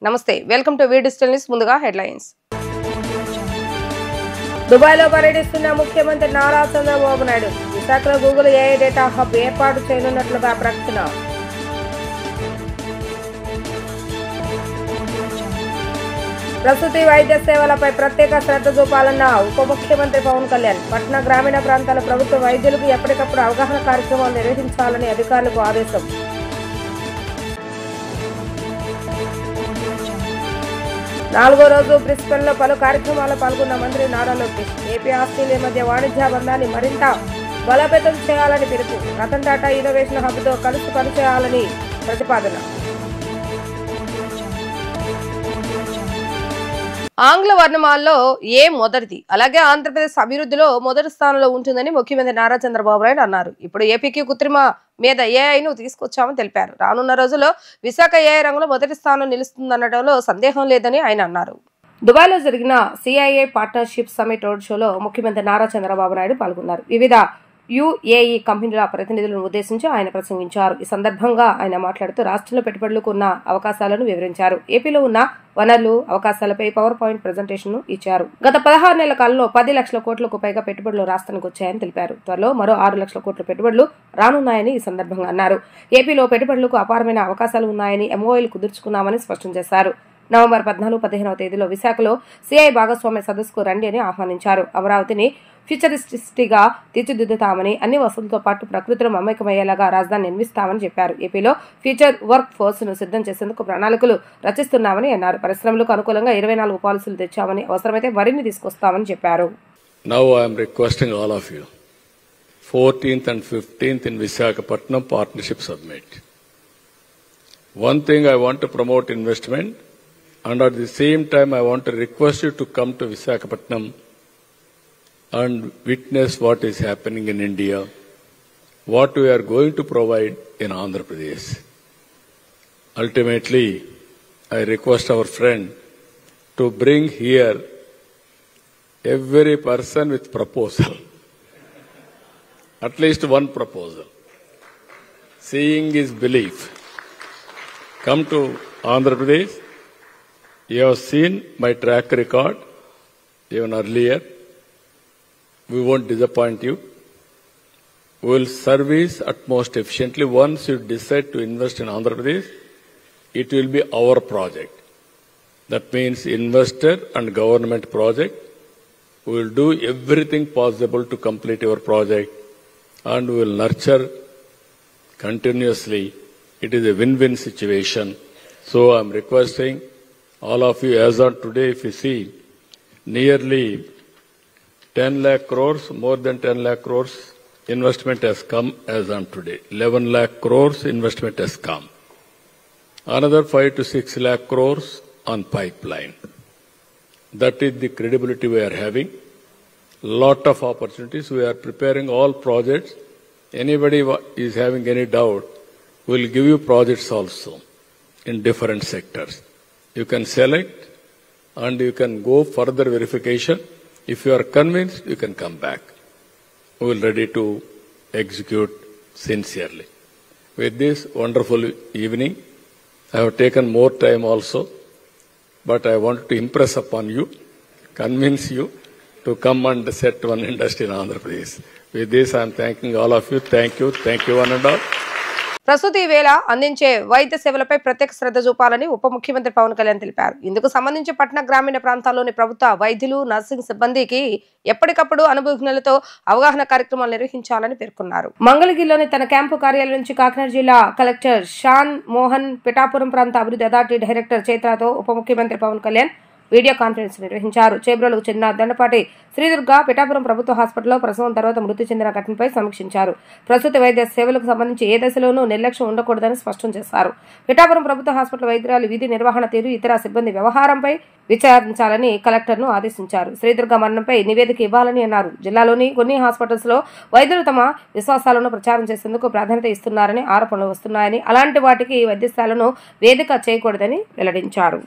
నమస్తే, welcome to V digital news. ముందుగా headlines. దుబాయ్లో పర్యటిస్తున్న ముఖ్యమంత్రి నారా చంద్రబాబు నాయుడు విశాఖలో గూగుల్ ఏఐ డేటా హబ్ ఏర్పాటు చేయనున్నట్లుగా ప్రకటన. ప్రసూతి వైద్య సేవలపై ప్రత్యేక శ్రద్ధ చూపాలన్న ఉప ముఖ్యమంత్రి పవన్ కళ్యాణ్. పట్టణ గ్రామీణ ప్రాంతాల ప్రభుత్వ వైద్యులకు ఎప్పటికప్పుడు అవగాహన కార్యక్రమాలు నిర్వహించాలని అధికారులకు ఆదేశం. నాలుగో రోజు బ్రిస్బెన్లో పలు కార్యక్రమాల్లో పాల్గొన్న మంత్రి నారా లోకేష్. ఏపీ ఆస్ట్రేలియా మధ్య వాణిజ్య బంధాన్ని మరింత బలోపేతం చేయాలని పిలుపు. రతన్ టాటా ఇన్నోవేషన్ హబ్తో కలిసి పనిచేయాలని ప్రతిపాదన. ఆంగ్ల వర్ణమాలలో ఏ మొదటిది, అలాగే ఆంధ్రప్రదేశ్ అభివృద్ధిలో మొదటి స్థానంలో ఉంటుందని ముఖ్యమంత్రి నారా చంద్రబాబు నాయుడు అన్నారు. ఇప్పుడు ఏపీకి కృత్రిమ మీద ఏఐను తీసుకొచ్చామని తెలిపారు. రానున్న రోజుల్లో విశాఖ ఏఐ రంగంలో మొదటి స్థానం నిలుస్తుందనడంలో సందేహం లేదని ఆయన అన్నారు. దుబాయ్లో జరిగిన సిఐఏ పార్ట్నర్షిప్ సమిట్ రోడ్ షోలో ముఖ్యమంత్రి నారా చంద్రబాబు నాయుడు పాల్గొన్నారు. వివిధ యుఏఈ కంపెనీల ప్రతినిధులను ఉద్దేశించి ఆయన ప్రసంగించారు. ఈ సందర్భంగా ఆయన మాట్లాడుతూ రాష్ట్రంలో పెట్టుబడులకు ఉన్న అవకాశాలను వివరించారు. ఏపీలో ఉన్న వనరులు, అవకాశాలపై పవర్ పాయింట్ ప్రజెంటేషన్ ఇచ్చారు. గత 16 నెలల కాలంలో 10 లక్షల కోట్లకు పైగా పెట్టుబడులు రాష్ట్రానికి వచ్చాయని తెలిపారు. త్వరలో మరో 6 లక్షల కోట్ల పెట్టుబడులు రానున్నాయని ఈ సందర్భంగా అన్నారు. ఏపీలో పెట్టుబడులకు అపారమైన అవకాశాలు ఉన్నాయని ఎంఓఏలు కుదుర్చుకున్నామని స్పష్టం చేశారు. నవంబర్ 14, 15వ తేదీలో విశాఖలో సిఐ భాగస్వామ్య సదస్సుకు రండి అని ఆహ్వానించారు. అమరావతిని ఫ్యూచరిస్టిక్గా తీర్చిదిద్దుతామని, అన్ని వసతులతో పాటు ప్రకృతిలో మమేకమయ్యేలాగా రాజధాని నిర్మిస్తామని చెప్పారు. ఏపీలో ఫ్యూచర్ వర్క్ ఫోర్స్ ను సిద్ధం చేసేందుకు ప్రణాళికలు రచిస్తున్నామని అన్నారు. పరిశ్రమలకు అనుకూలంగా 24 పాలసీలు తెచ్చామని, అవసరమైతే మరిన్ని తీసుకొస్తామని చెప్పారు. Now I am requesting all of you, 14th and 15th in Visakhapatnam Partnership Summit. One thing I want to promote investment, and at the same time I want to request you to come to Visakhapatnam and witness what is happening in India, what we are going to provide in Andhra Pradesh. Ultimately, I request our friend to bring here every person with proposal, at least one proposal. Seeing is belief. Come to Andhra Pradesh. You have seen my track record even earlier. We won't disappoint you. We will service at most efficiently. Once you decide to invest in Andhra Pradesh, it will be our project. That means investor and government project. We will do everything possible to complete your project, and we will nurture continuously. It is a win-win situation. So I am requesting all of you, as on today, if you see, nearly 10 lakh crores, more than 10 lakh crores investment has come as on today. 11 lakh crores investment has come. Another 5 to 6 lakh crores on pipeline. That is the credibility we are having. Lot of opportunities. We are preparing all projects. Anybody is having any doubt, we will give you projects also in different sectors. You can select and you can go further verification. If you are convinced, you can come back. We will ready to execute sincerely. With this wonderful evening, I have taken more time also, but I want to impress upon you, convince you to come and set one industry in Andhra Pradesh. With this, I am thanking all of you. Thank you one and all. ప్రసూతి వేళ అందించే వైద్య సేవలపై ప్రత్యేక శ్రద్ధ చూపాలని ఉప ముఖ్యమంత్రి పవన్ కళ్యాణ్ తెలిపారు. ఇందుకు సంబంధించి పట్టణ గ్రామీణ ప్రాంతాల్లోని ప్రభుత్వ వైద్యులు, నర్సింగ్ సిబ్బందికి ఎప్పటికప్పుడు అనుభవజ్ఞులతో అవగాహన కార్యక్రమాలు నిర్వహించాలని పేర్కొన్నారు. మంగళగిరిలోని తన క్యాంపు కార్యాలయం నుంచి కాకినాడ జిల్లా కలెక్టర్ షాన్ మోహన్, పిఠాపురం ప్రాంత అభివృద్ధి అథారిటీ డైరెక్టర్ చైత్రతో ఉప ముఖ్యమంత్రి పవన్ కళ్యాణ్ వీడియో కాన్ఫరెన్స్ నిర్వహించారు. చేబ్రోలుకు చెందిన దండపాటి శ్రీదుర్గ పిఠాపురం ప్రభుత్వ హాస్పిటల్లో ప్రసవం తర్వాత మృతి చెందిన ఘటనపై సమీక్షించారు. ప్రస్తుత వైద్య సేవలకు సంబంధించి ఏ దశలోనూ నిర్లక్ష్యం ఉండకూడదని స్పష్టం చేశారు. పిఠాపురం ప్రభుత్వ హాస్పిటల్ వైద్యురాలు విధి నిర్వహణ తీరు, ఇతర సిబ్బంది వ్యవహారంపై విచారించాలని కలెక్టర్ను ఆదేశించారు. శ్రీదుర్గ మరణంపై నివేదిక ఇవ్వాలని అన్నారు. జిల్లాలోని కొన్ని హాస్పిటల్స్ లో వైద్యులు తమ విశ్వాసాలను ప్రచారం చేసేందుకు ప్రాధాన్యత ఇస్తున్నారని ఆరోపణలు వస్తున్నాయని, అలాంటి వాటికి వైద్యశాలను వేదిక చేయకూడదని వెల్లడించారు.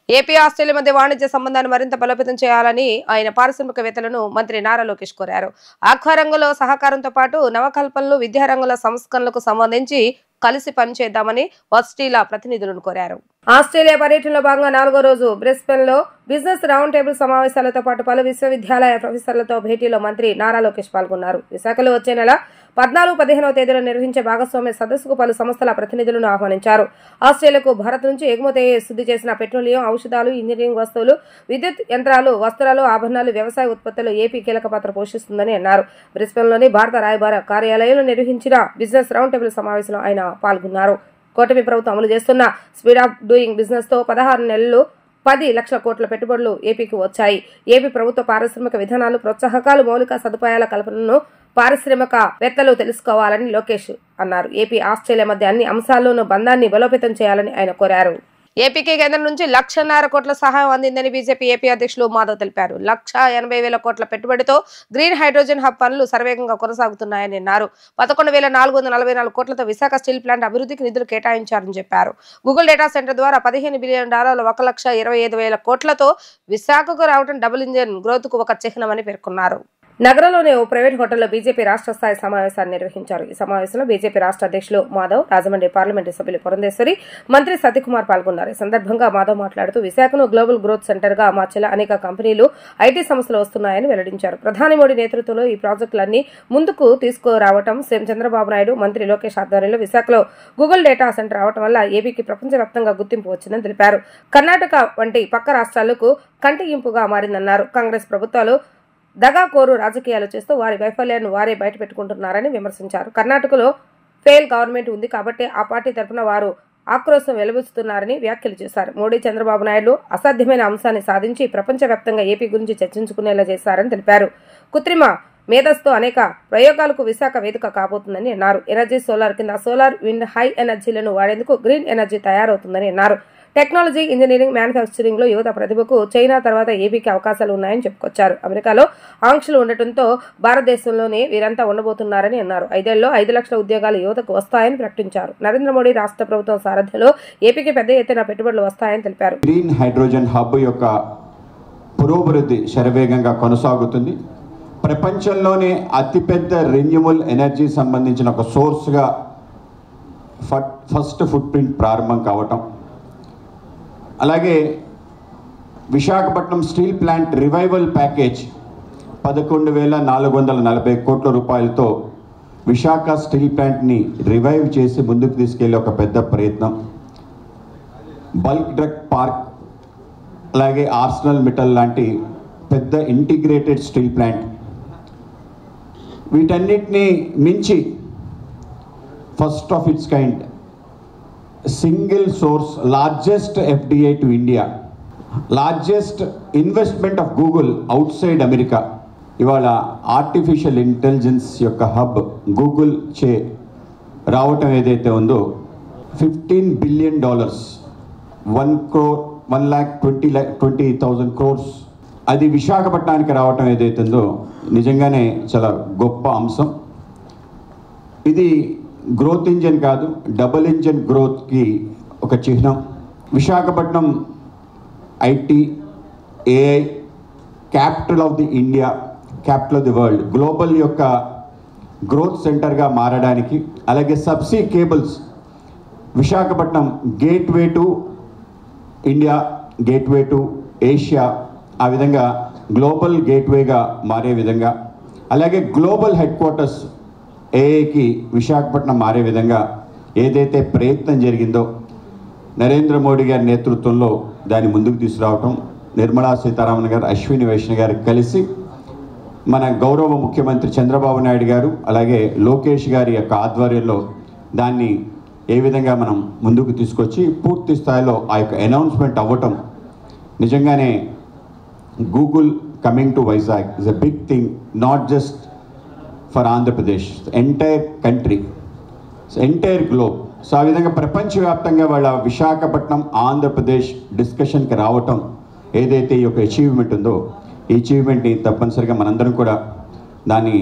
ఏపీ ఆస్ట్రేలియా మధ్య వాణిజ్య సంబంధాన్ని మరింత బలోపేతం చేయాలని ఆయన పారిశ్రామికవేత్తలను మంత్రి నారా లోకేష్ కోరారు. ఆక్వా రంగంలో సహకారంతో పాటు నవకల్పనలు, విద్యారంగంలో సంస్కరణలకు సంబంధించి కలిసి పనిచేద్దామని వర్సిటీల ప్రతినిధులను కోరారు. ఆస్ట్రేలియా పర్యటనలో భాగంగా 4వ రోజు బ్రిస్బెన్ లో బిజినెస్ రౌండ్ టేబుల్ సమావేశాలతో పాటు పలు విశ్వవిద్యాలయ ప్రొఫెసర్లతో భేటీలో మంత్రి నారా లోకేష్ పాల్గొన్నారు. విశాఖలో వచ్చే నెల 14-15వ తేదీలో నిర్వహించే భాగస్వామ్య సదస్సుకు పలు సంస్థల ప్రతినిధులను ఆహ్వానించారు. ఆస్ట్రేలియాకు భారత్ నుంచి ఎగుమతి శుద్ధి చేసిన పెట్రోలియం, ఔషధాలు, ఇంజనీరింగ్ వస్తువులు, విద్యుత్ యంత్రాలు, వస్త్రాలు, ఆభరణాలు, వ్యవసాయ ఉత్పత్తులు ఏపీ కీలక పాత్ర పోషిస్తుందని అన్నారు. బ్రిస్బెన్లోని భారత రాయబార కార్యాలయంలో నిర్వహించిన బిజినెస్ రౌండ్ టేబుల్ సమావేశంలో ఆయన పాల్గొన్నారు. కూటమి ప్రభుత్వం అమలు చేస్తున్న స్పీడ్ ఆఫ్ డూయింగ్ బిజినెస్ తో 16 నెలలు 10 లక్షల కోట్ల పెట్టుబడులు ఏపీకి వచ్చాయి. ఏపీ ప్రభుత్వ పారిశ్రామిక విధానాలు, ప్రోత్సాహకాలు, మౌలిక సదుపాయాల కల్పనను పారిశ్రామికవేత్తలు తెలుసుకోవాలని లోకేష్ అన్నారు. ఏపీ ఆస్ట్రేలియా మధ్య అన్ని అంశాల్లోనూ బంధాన్ని బలోపేతం చేయాలని ఆయన కోరారు. ఏపీకి కేంద్రం నుంచి 1,50,000 కోట్ల సహాయం అందిందని బీజేపీ ఏపీ అధ్యక్షులు మాధవ్ తెలిపారు. 1,80,000 కోట్ల పెట్టుబడితో గ్రీన్ హైడ్రోజన్ హబ్ పనులు శరవేగంగా కొనసాగుతున్నాయని అన్నారు. 11,444 కోట్లతో విశాఖ స్టీల్ ప్లాంట్ అభివృద్ధికి నిధులు కేటాయించారని చెప్పారు. గూగుల్ డేటా సెంటర్ ద్వారా $15 బిలియన్, 1,25,000 కోట్లతో విశాఖకు రావడం డబుల్ ఇంజన్ గ్రోత్ కు ఒక చిహ్నమని పేర్కొన్నారు. నగరంలోని ఓ ప్రైవేట్ హోటల్లో బీజేపీ రాష్ట్ర స్థాయి సమావేశాన్ని నిర్వహించారు. ఈ సమావేశంలో బీజేపీ రాష్ట్ర అధ్యక్షులు మాధవ్, రాజమండ్రి పార్లమెంటు సభ్యులు పురంధేశ్వరి, మంత్రి సత్యకుమార్ పాల్గొన్నారు. ఈ సందర్భంగా మాధవ్ మాట్లాడుతూ విశాఖను గ్లోబల్ గ్రోత్ సెంటర్ గా మార్చేలా అనేక కంపెనీలు, ఐటీ సంస్థలు వస్తున్నాయని వెల్లడించారు. ప్రధాని మోడీ నేతృత్వంలో ఈ ప్రాజెక్టులన్నీ ముందుకు తీసుకురావడం, సీఎం చంద్రబాబు నాయుడు, మంత్రి లోకేష్ ఆధ్వర్యంలో విశాఖలో గూగుల్ డేటా సెంటర్ రావడం వల్ల ఏపీకి ప్రపంచవ్యాప్తంగా గుర్తింపు వచ్చిందని తెలిపారు. కర్ణాటక వంటి పక్క రాష్ట్రాలకు కంటిగింపుగా మారిందన్నారు. కాంగ్రెస్ ప్రభుత్వాలు దగాకోరు రాజకీయాలు చేస్తూ వారి వైఫల్యాన్ని వారే బయట పెట్టుకుంటున్నారని విమర్శించారు. కర్ణాటకలో ఫెయిల్ గవర్నమెంట్ ఉంది కాబట్టి ఆ పార్టీ తరఫున వారు ఆక్రోశం వెలువరుస్తున్నారని వ్యాఖ్యలు చేశారు. మోడీ, చంద్రబాబు నాయుడు అసాధ్యమైన అంశాన్ని సాధించి ప్రపంచవ్యాప్తంగా ఏపీ గురించి చర్చించుకునేలా చేశారని తెలిపారు. కృత్రిమ మేధస్తో అనేక ప్రయోగాలకు విశాఖ వేదిక కాబోతుందని అన్నారు. ఎనర్జీ సోలార్ కింద సోలార్, విండ్, హై ఎనర్జీలను వాడేందుకు గ్రీన్ ఎనర్జీ తయారవుతుందని అన్నారు. టెక్నాలజీ, ఇంజనీరింగ్, మ్యానుఫ్యాక్చరింగ్ లో యువత ప్రతిభకు చైనా తర్వాత ఏపీకి అవకాశాలు ఉన్నాయని చెప్పుకొచ్చారు. అమెరికాలో ఆంక్షలు ఉండటంతో భారతదేశంలోనే వీరంతా ఉండబోతున్నారని అన్నారు. 5 ఏళ్లలో 5 లక్షల ఉద్యోగాలు యువతకు వస్తాయని ప్రకటించారు. నరేంద్ర మోడీ రాష్ట్ర ప్రభుత్వం సారథ్యంలో ఏపీకి పెద్ద ఎత్తున పెట్టుబడులు వస్తాయని తెలిపారు. గ్రీన్ హైడ్రోజన్ హబ్ యొక్క పురోభివృద్ధి శరవేగంగా కొనసాగుతుంది. ప్రపంచంలోనే అతిపెద్ద రెన్యూవబుల్ ఎనర్జీ సంబంధించిన ఒక సోర్స్గా ఫస్ట్ ఫుట్ ప్రింట్ ప్రారంభం కావటం, అలాగే Visakhapatnam steel plant revival package 11,440 కోట్ల రూపాయలతో విశాఖ స్టీల్ ప్లాంట్ని రివైవ్ చేసి ముందుకు తీసుకెళ్లే ఒక పెద్ద ప్రయత్నం, బల్క్ డ్రగ్ పార్క్, అలాగే ఆర్సెనల్ మెటల్ లాంటి పెద్ద ఇంటిగ్రేటెడ్ స్టీల్ ప్లాంట్, వీటన్నిటినీ మించి first of it's kind single source largest FDI to India, largest investment of Google out side America. ఇవాళ ఆర్టిఫిషియల్ ఇంటెలిజెన్స్ యొక్క హబ్ గూగుల్ చే రావటం ఏదైతే ఉందో $15 బిలియన్, 1,20,000 crores, అది విశాఖపట్నానికి రావటం ఏదైతుందో నిజంగానే చాలా గొప్ప అంశం. ఇది గ్రోత్ ఇంజన్ కాదు, డబుల్ ఇంజన్ గ్రోత్కి ఒక చిహ్నం. Visakhapatnam IT, AI capital of the India, capital of the world, global యొక్క గ్రోత్ సెంటర్గా మారడానికి, అలాగే subsea cables Visakhapatnam gateway to India, gateway to Asia, ఆ విధంగా గ్లోబల్ గేట్వేగా మారే విధంగా, అలాగే గ్లోబల్ హెడ్ క్వార్టర్స్ ఏఐకి విశాఖపట్నం మారే విధంగా ఏదైతే ప్రయత్నం జరిగిందో నరేంద్ర మోడీ గారి నేతృత్వంలో దాన్ని ముందుకు తీసుకురావటం, నిర్మలా సీతారామన్ గారు, అశ్విని వైష్ణవ్ గారు కలిసి మన గౌరవ ముఖ్యమంత్రి చంద్రబాబు నాయుడు గారు అలాగే లోకేష్ గారి యొక్క ఆధ్వర్యంలో దాన్ని ఏ విధంగా మనం ముందుకు తీసుకొచ్చి పూర్తి స్థాయిలో ఆ యొక్క అనౌన్స్మెంట్ అవ్వటం నిజంగానే Google coming to Vizag is a big thing, not just for Andhra Pradesh, entire country, entire globe. So ఆ విధంగా ప్రపంచవ్యాప్తంగా వాళ్ళ విశాఖపట్నం ఆంధ్రప్రదేశ్ డిస్కషన్కి రావటం ఏదైతే ఈ యొక్క అచీవ్మెంట్ ఉందో ఈ అచీవ్మెంట్ని తప్పనిసరిగా మనందరం కూడా దాన్ని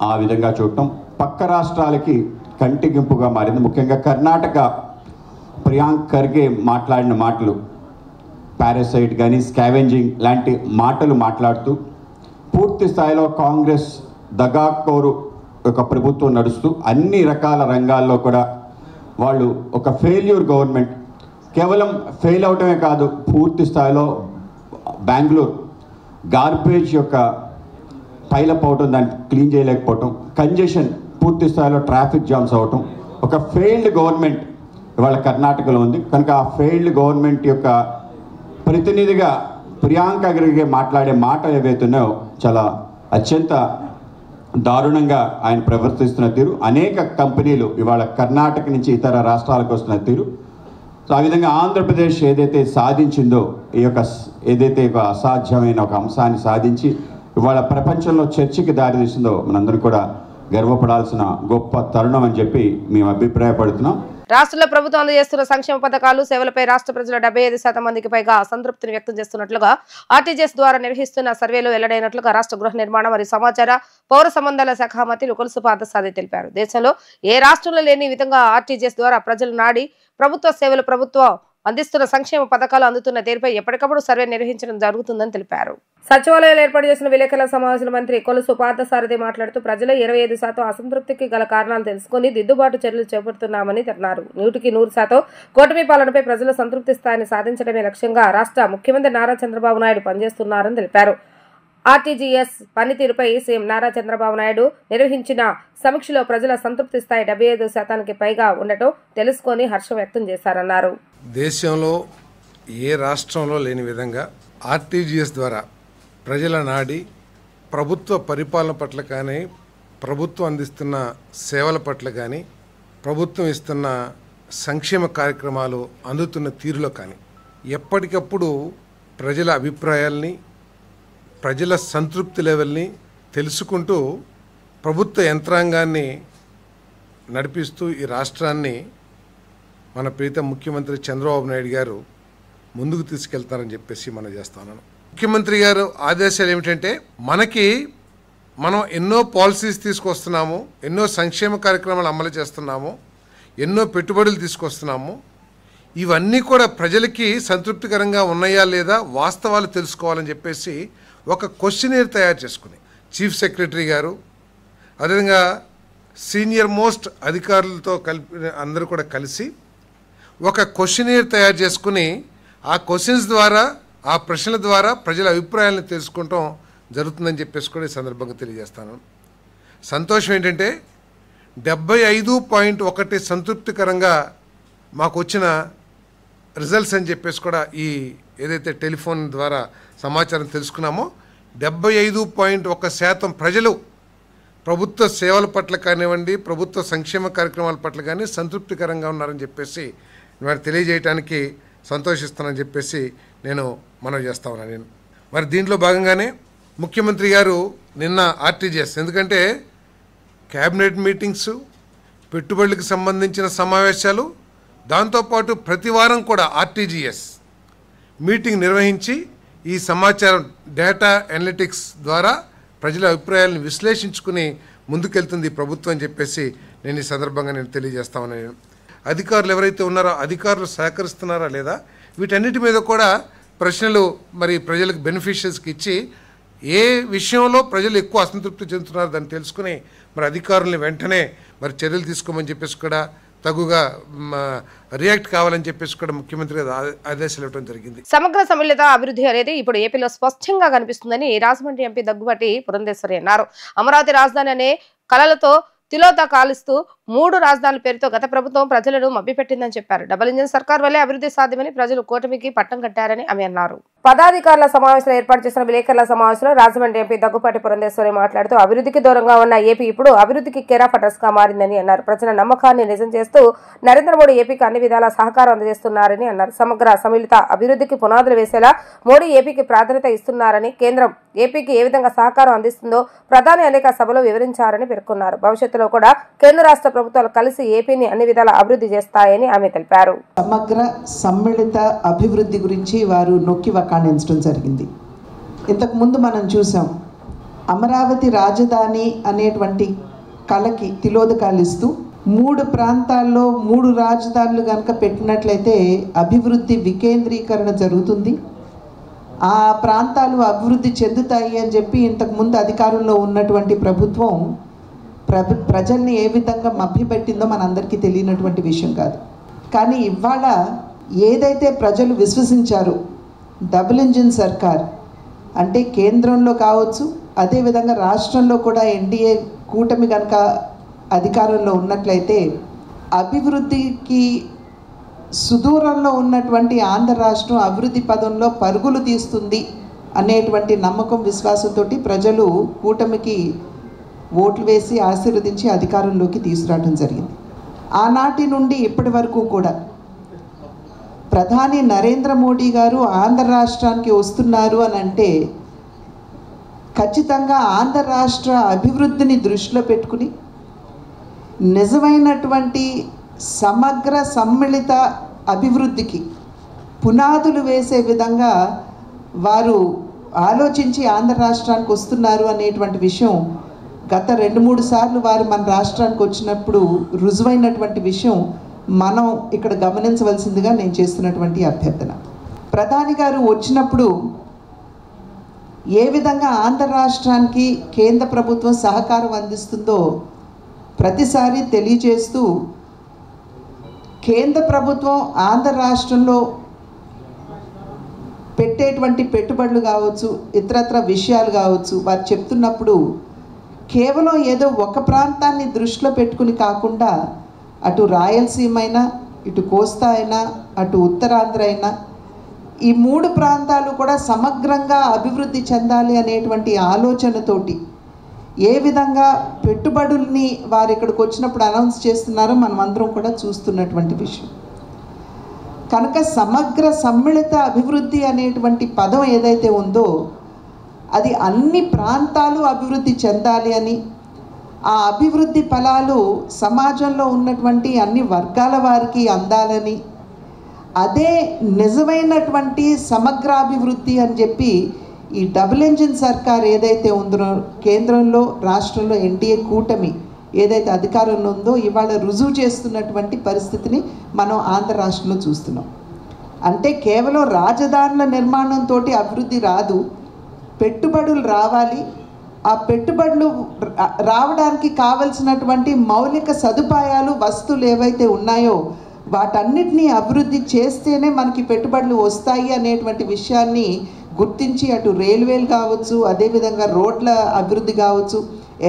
ఆ విధంగా చూడటం పక్క రాష్ట్రాలకి కంటిగింపుగా మారింది. ముఖ్యంగా కర్ణాటక ప్రియాంక్ ఖర్గే మాట్లాడిన మాటలు పారాసైట్ కానీ స్కావెంజింగ్ లాంటి మాటలు మాట్లాడుతూ పూర్తి స్థాయిలో కాంగ్రెస్ దగాకోరు ఒక ప్రభుత్వం నడుస్తూ అన్ని రకాల రంగాల్లో కూడా వాళ్ళు ఒక ఫెయిల్యూర్ గవర్నమెంట్. కేవలం ఫెయిల్ అవటమే కాదు, పూర్తి స్థాయిలో బెంగళూరు గార్బేజ్ యొక్క పైలప్ అవటం, దాన్ని క్లీన్ చేయలేకపోవటం, కంజెషన్ పూర్తి స్థాయిలో ట్రాఫిక్ జామ్స్ అవటం, ఒక ఫెయిల్డ్ గవర్నమెంట్ ఇవాళ కర్ణాటకలో ఉంది. కనుక ఆ ఫెయిల్డ్ గవర్నమెంట్ యొక్క ప్రతినిధిగా ప్రియాంక గారికి మాట్లాడే మాటలు ఏవైతున్నాయో చాలా అత్యంత దారుణంగా ఆయన ప్రవర్తిస్తున్న తీరు, అనేక కంపెనీలు ఇవాళ కర్ణాటక నుంచి ఇతర రాష్ట్రాలకు వస్తున్న తీరు. సో ఆ విధంగా ఆంధ్రప్రదేశ్ ఏదైతే సాధించిందో, ఈ యొక్క ఏదైతే ఒక అసాధ్యమైన ఒక అంశాన్ని సాధించి ఇవాళ ప్రపంచంలో చర్చకి దారితీసిందో మనందరం కూడా గర్వపడాల్సిన గొప్ప తరుణం అని చెప్పి మేము అభిప్రాయపడుతున్నాం. రాష్ట్రంలో ప్రభుత్వం అందజేస్తున్న సంక్షేమ పథకాలు సేవలపై రాష్ట్ర ప్రజల 75% మందికి పైగా అసంతృప్తిని వ్యక్తం చేస్తున్నట్లుగా ఆర్టీజీఎస్ ద్వారా నిర్వహిస్తున్న సర్వేలో వెల్లడైనట్లుగా రాష్ట్ర గృహ నిర్మాణ మరియు సమాచార పౌర సంబంధాల శాఖ మంత్రి కొలుసు పార్థసారథి తెలిపారు. దేశంలో ఏ రాష్ట్రంలో లేని విధంగా ఆర్టీజీఎస్ ద్వారా ప్రజలు నాడి ప్రభుత్వ సేవలు, ప్రభుత్వం అందిస్తున్న సంక్షేమ పథకాలు అందుతున్న తీరుపై ఎప్పటికప్పుడు సర్వే నిర్వహించడం జరుగుతుందని తెలిపారు. సచివాలయాలు ఏర్పాటు చేసిన విలేకరుల సమావేశంలో మంత్రి కొలుసు పార్థసారథి మాట్లాడుతూ ప్రజల 25% అసంతృప్తికి గల కారణాలు తెలుసుకుని దిద్దుబాటు చర్యలు చేపడుతున్నామని అన్నారు. 100% కూటమి పాలనపై ప్రజల సంతృప్తి స్థాయిని సాధించడమే లక్ష్యంగా రాష్ట్ర ముఖ్యమంత్రి నారా చంద్రబాబు నాయుడు పనిచేస్తున్నారని తెలిపారు. ఆర్టీజీఎస్ పనితీరుపై సీఎం నారా చంద్రబాబు నాయుడు నిర్వహించిన సమీక్షలో ప్రజల సంతృప్తి స్థాయి 75%కి పైగా ఉండటం తెలుసుకొని హర్షం వ్యక్తం చేశారన్నారు. దేశంలో ఏ రాష్ట్రంలో లేని విధంగా ఆర్టీజీఎస్ ద్వారా ప్రజల నాడి ప్రభుత్వ పరిపాలన పట్ల కానీ, ప్రభుత్వం అందిస్తున్న సేవల పట్ల కానీ, ప్రభుత్వం ఇస్తున్న సంక్షేమ కార్యక్రమాలు అందుతున్న తీరులో కానీ ఎప్పటికప్పుడు ప్రజల అభిప్రాయాల్ని, ప్రజల సంతృప్తి లెవెల్ని తెలుసుకుంటూ ప్రభుత్వ యంత్రాంగాన్ని నడిపిస్తూ ఈ రాష్ట్రాన్ని మన ప్రీతం ముఖ్యమంత్రి చంద్రబాబు నాయుడు గారు ముందుకు తీసుకెళ్తారని చెప్పేసి మనం చేస్తాను. ముఖ్యమంత్రి గారు ఆదేశాలు ఏమిటంటే, మనం ఎన్నో పాలసీస్ తీసుకొస్తున్నాము, ఎన్నో సంక్షేమ కార్యక్రమాలు అమలు చేస్తున్నాము, ఎన్నో పెట్టుబడులు తీసుకొస్తున్నాము. ఇవన్నీ కూడా ప్రజలకి సంతృప్తికరంగా ఉన్నాయా లేదా వాస్తవాలు తెలుసుకోవాలని చెప్పేసి ఒక క్వశ్చనీర్ తయారు చేసుకుని చీఫ్ సెక్రటరీ గారు, అదేవిధంగా సీనియర్ మోస్ట్ అధికారులతో అందరూ కూడా కలిసి ఒక క్వశ్చనీర్ తయారు చేసుకుని ఆ క్వశ్చన్స్ ద్వారా, ఆ ప్రశ్నల ద్వారా ప్రజల అభిప్రాయాలను తెలుసుకోవటం జరుగుతుందని చెప్పేసి కూడా ఈ సందర్భంగా తెలియజేస్తాను. సంతోషం ఏంటంటే 75.1 సంతృప్తికరంగా మాకు వచ్చిన రిజల్ట్స్ అని చెప్పేసి కూడా ఈ ఏదైతే టెలిఫోన్ ద్వారా సమాచారం తెలుసుకున్నామో 75.1% ప్రజలు ప్రభుత్వ సేవల పట్ల కానివ్వండి, ప్రభుత్వ సంక్షేమ కార్యక్రమాల పట్ల కానీ సంతృప్తికరంగా ఉన్నారని చెప్పేసి మరి తెలియజేయడానికి సంతోషిస్తానని చెప్పేసి నేను మనవి చేస్తా ఉన్నాను. మరి దీంట్లో భాగంగానే ముఖ్యమంత్రి గారు నిన్న ఆర్టీజీఎస్, ఎందుకంటే క్యాబినెట్ మీటింగ్స్, పెట్టుబడులకు సంబంధించిన సమావేశాలు, దాంతోపాటు ప్రతి వారం కూడా ఆర్టీజీఎస్ మీటింగ్ నిర్వహించి ఈ సమాచారం డేటా అనలిటిక్స్ ద్వారా ప్రజల అభిప్రాయాలను విశ్లేషించుకుని ముందుకెళ్తుంది ప్రభుత్వం అని చెప్పేసి నేను ఈ సందర్భంగా నేను తెలియజేస్తా ఉన్నాను. అధికారులు ఎవరైతే ఉన్నారో అధికారులు సహకరిస్తున్నారా లేదా వీటన్నిటి మీద కూడా ప్రశ్నలు మరి ప్రజలకు బెనిఫిషియర్స్కి ఇచ్చి ఏ విషయంలో ప్రజలు ఎక్కువ అసంతృప్తి చెందుతున్నారో దాన్ని తెలుసుకుని మరి అధికారులను వెంటనే మరి చర్యలు తీసుకోమని చెప్పేసి కూడా తగుగా రియాక్ట్ కావాలని చెప్పేసి కూడా ముఖ్యమంత్రి ఆదేశాలు ఇవ్వడం జరిగింది. సమగ్ర సమ్మిళిత అభివృద్ధి అనేది ఇప్పుడు ఏపీలో స్పష్టంగా కనిపిస్తుందని రాజమండ్రి ఎంపీ దగ్గుబాటి పురంధేశ్వరి అన్నారు. అమరావతి రాజధాని అనే కలలతో తిలోత కాలుస్తూ 3 రాజధానుల పేరుతో గత ప్రభుత్వం ప్రజలను మభ్యపెట్టిందని చెప్పారు. డబుల్ ఇంజిన్ సర్కార్ వల్లే అభివృద్ధి సాధ్యమని ప్రజలు కూటమికి పట్టం కట్టారని ఆమె అన్నారు. పదాధికారుల సమావేశంలో ఏర్పాటు చేసిన విలేకరుల సమావేశంలో రాజమండ్రి ఎంపీ దగ్గుబాటి పురంధేశ్వరి మాట్లాడుతూ అభివృద్ధికి దూరంగా ఉన్న ఏపీ ఇప్పుడు అభివృద్ధికి కేర్ ఆఫ్ అడ్రస్ గా మారిందని అన్నారు. ప్రజల నమ్మకాన్ని నిజం చేస్తూ నరేంద్ర మోడీ ఏపీకి అన్ని విధాల సహకారం అందజేస్తున్నారని అన్నారు. సమగ్ర సమ్మిళిత అభివృద్ధికి పునాదులు వేసేలా మోడీ ఏపీకి ప్రాధాన్యత ఇస్తున్నారని, కేంద్రం ఏపీకి ఏ విధంగా సహకారం అందిస్తుందో ప్రధాని అనేక సభలో వివరించారని పేర్కొన్నారు. భవిష్యత్తులో కూడా కేంద్ర రాష్ట్ర ప్రభుత్వాలు కలిసి ఏపీని అన్ని విధాల అభివృద్ధి చేస్తాయని ఆమె తెలిపారు. సమగ్ర సమ్మిళిత అభివృద్ధి గురించి వారు నొక్కి వకాణించడం జరిగింది. ఇంతకు ముందు మనం చూసాం, అమరావతి రాజధాని అనేటువంటి కళకి తిలోదకాలిస్తూ 3 ప్రాంతాల్లో 3 రాజధానులు కనుక పెట్టినట్లయితే అభివృద్ధి వికేంద్రీకరణ జరుగుతుంది. ఆ ప్రాంతాలు అభివృద్ధి చెందుతాయి అని చెప్పి ఇంతకుముందు అధికారంలో ఉన్నటువంటి ప్రభుత్వం ప్రజల్ని ఏ విధంగా మభ్యపెట్టిందో మనందరికీ తెలియనటువంటి విషయం కాదు. కానీ ఇవాళ ఏదైతే ప్రజలు విశ్వసించారో డబుల్ ఇంజిన్ సర్కార్ అంటే కేంద్రంలో కావచ్చు, అదేవిధంగా రాష్ట్రంలో కూడా ఎన్డీఏ కూటమి కనుక అధికారంలో ఉన్నట్లయితే అభివృద్ధికి సుదూరంలో ఉన్నటువంటి ఆంధ్ర రాష్ట్రం అభివృద్ధి పదంలో పరుగులు తీస్తుంది అనేటువంటి నమ్మకం విశ్వాసంతో ప్రజలు కూటమికి ఓట్లు వేసి ఆశీర్వదించి అధికారంలోకి తీసుకురావడం జరిగింది. ఆనాటి నుండి ఇప్పటి వరకు కూడా ప్రధాని నరేంద్ర మోడీ గారు ఆంధ్ర రాష్ట్రానికి వస్తున్నారు అని అంటే ఖచ్చితంగా ఆంధ్ర రాష్ట్ర అభివృద్ధిని దృష్టిలో పెట్టుకుని నిజమైనటువంటి సమగ్ర సమ్మిళిత అభివృద్ధికి పునాదులు వేసే విధంగా వారు ఆలోచించి ఆంధ్ర రాష్ట్రానికి వస్తున్నారు అనేటువంటి విషయం గత 2-3 సార్లు వారు మన రాష్ట్రానికి వచ్చినప్పుడు రుజువైనటువంటి విషయం మనం ఇక్కడ గమనించవలసిందిగా నేను చేస్తున్నటువంటి అభ్యర్థన. ప్రధాని గారు వచ్చినప్పుడు ఏ విధంగా ఆంధ్ర రాష్ట్రానికి కేంద్ర ప్రభుత్వం సహకారం అందిస్తుందో ప్రతిసారి తెలియజేస్తూ కేంద్ర ప్రభుత్వం ఆంధ్ర రాష్ట్రంలో పెట్టేటువంటి పెట్టుబడులు కావచ్చు, ఇతరత్ర విషయాలు కావచ్చు, వారు చెప్తున్నప్పుడు కేవలం ఏదో ఒక ప్రాంతాన్ని దృష్టిలో పెట్టుకుని కాకుండా అటు రాయలసీమ అయినా, ఇటు కోస్తా అయినా, అటు ఉత్తరాంధ్ర అయినా ఈ 3 ప్రాంతాలు కూడా సమగ్రంగా అభివృద్ధి చెందాలి అనేటువంటి ఆలోచనతోటి ఏ విధంగా పెట్టుబడుల్ని వారు ఇక్కడికి వచ్చినప్పుడు అనౌన్స్ చేస్తున్నారో మనం అందరం కూడా చూస్తున్నటువంటి విషయం. కనుక సమగ్ర సమ్మిళిత అభివృద్ధి అనేటువంటి పదం ఏదైతే ఉందో అది అన్ని ప్రాంతాలు అభివృద్ధి చెందాలి అని, ఆ అభివృద్ధి ఫలాలు సమాజంలో ఉన్నటువంటి అన్ని వర్గాల వారికి అందాలని, అదే నిజమైనటువంటి సమగ్రాభివృద్ధి అని చెప్పి ఈ డబుల్ ఇంజిన్ సర్కార్ ఏదైతే ఉందో కేంద్రంలో రాష్ట్రంలో ఎన్డీఏ కూటమి ఏదైతే అధికారంలో ఉందో ఇవాళ రుజువు చేస్తున్నటువంటి పరిస్థితిని మనం ఆంధ్ర రాష్ట్రంలో చూస్తున్నాం. అంటే కేవలం రాజధానుల నిర్మాణంతో అభివృద్ధి రాదు, పెట్టుబడులు రావాలి. ఆ పెట్టుబడులు రావడానికి కావలసినటువంటి మౌలిక సదుపాయాలు వస్తువులు ఏవైతే ఉన్నాయో వాటన్నిటినీ అభివృద్ధి చేస్తేనే మనకి పెట్టుబడులు వస్తాయి అనేటువంటి విషయాన్ని గుర్తించి అటు రైల్వేలు కావచ్చు, అదేవిధంగా రోడ్ల అభివృద్ధి కావచ్చు,